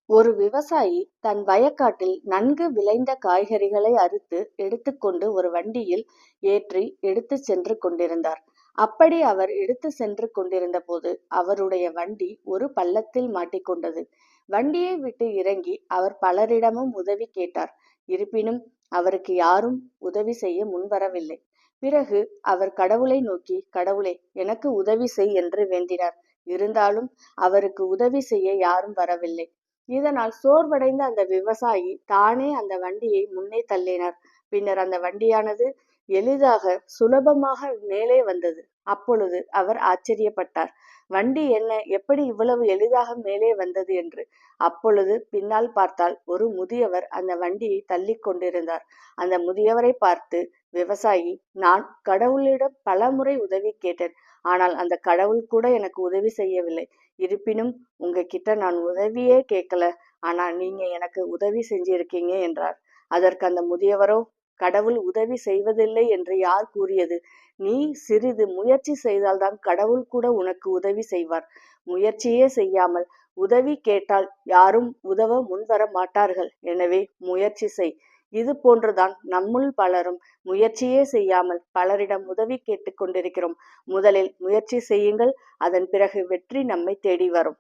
ஒரு விவசாயி தன் வயக்காட்டில் நன்கு விளைந்த காய்கறிகளை அறுத்து எடுத்துக்கொண்டு ஒரு வண்டியில் ஏற்றி எடுத்துச் சென்று கொண்டிருந்தார். அப்படி அவர் எடுத்து சென்று கொண்டிருந்த போது அவருடைய வண்டி ஒரு பள்ளத்தில் மாட்டிக்கொண்டது. வண்டியை விட்டு இறங்கி அவர் பலரிடமும் உதவி கேட்டார். இருப்பினும் அவருக்கு யாரும் உதவி செய்ய முன்வரவில்லை. பிறகு அவர் கடவுளை நோக்கி, கடவுளே, எனக்கு உதவி செய் என்று வேண்டினார். இருந்தாலும் அவருக்கு உதவி செய்ய யாரும் வரவில்லை. இதனால் சோர்வடைந்த அந்த விவசாயி தானே அந்த வண்டியை முன்னே தள்ளினார். பின்னர் அந்த வண்டியானது எளிதாக சுலபமாக மேலே வந்தது. அப்பொழுது அவர் ஆச்சரியப்பட்டார். வண்டி என்ன, எப்படி இவ்வளவு எளிதாக மேலே வந்தது என்று. அப்பொழுது பின்னால் பார்த்தால் ஒரு முதியவர் அந்த வண்டியை தள்ளி கொண்டிருந்தார். அந்த முதியவரை பார்த்து விவசாயி, நான் கடவுளிடம் பலமுறை உதவி கேட்டேன். ஆனால் அந்த கடவுள் கூட எனக்கு உதவி செய்யவில்லை. இருப்பினும் உங்ககிட்ட நான் உதவியே கேட்கல. ஆனா நீங்க எனக்கு உதவி செஞ்சிருக்கீங்க என்றார். அதற்கு அந்த முதியவரோ, கடவுள் உதவி செய்வதில்லை என்று யார் கூறியது? நீ சிறிது முயற்சி செய்தால்தான் கடவுள் கூட உனக்கு உதவி செய்வார். முயற்சியே செய்யாமல் உதவி கேட்டால் யாரும் உதவ முன்வர மாட்டார்கள். எனவே முயற்சி செய். இது போன்றுதான் நம்முள் பலரும் முயற்சியே செய்யாமல் பலரிடம் உதவி கேட்டுக் கொண்டிருக்கிறோம். முதலில் முயற்சி செய்யுங்கள். அதன் பிறகு வெற்றி நம்மை தேடி வரும்.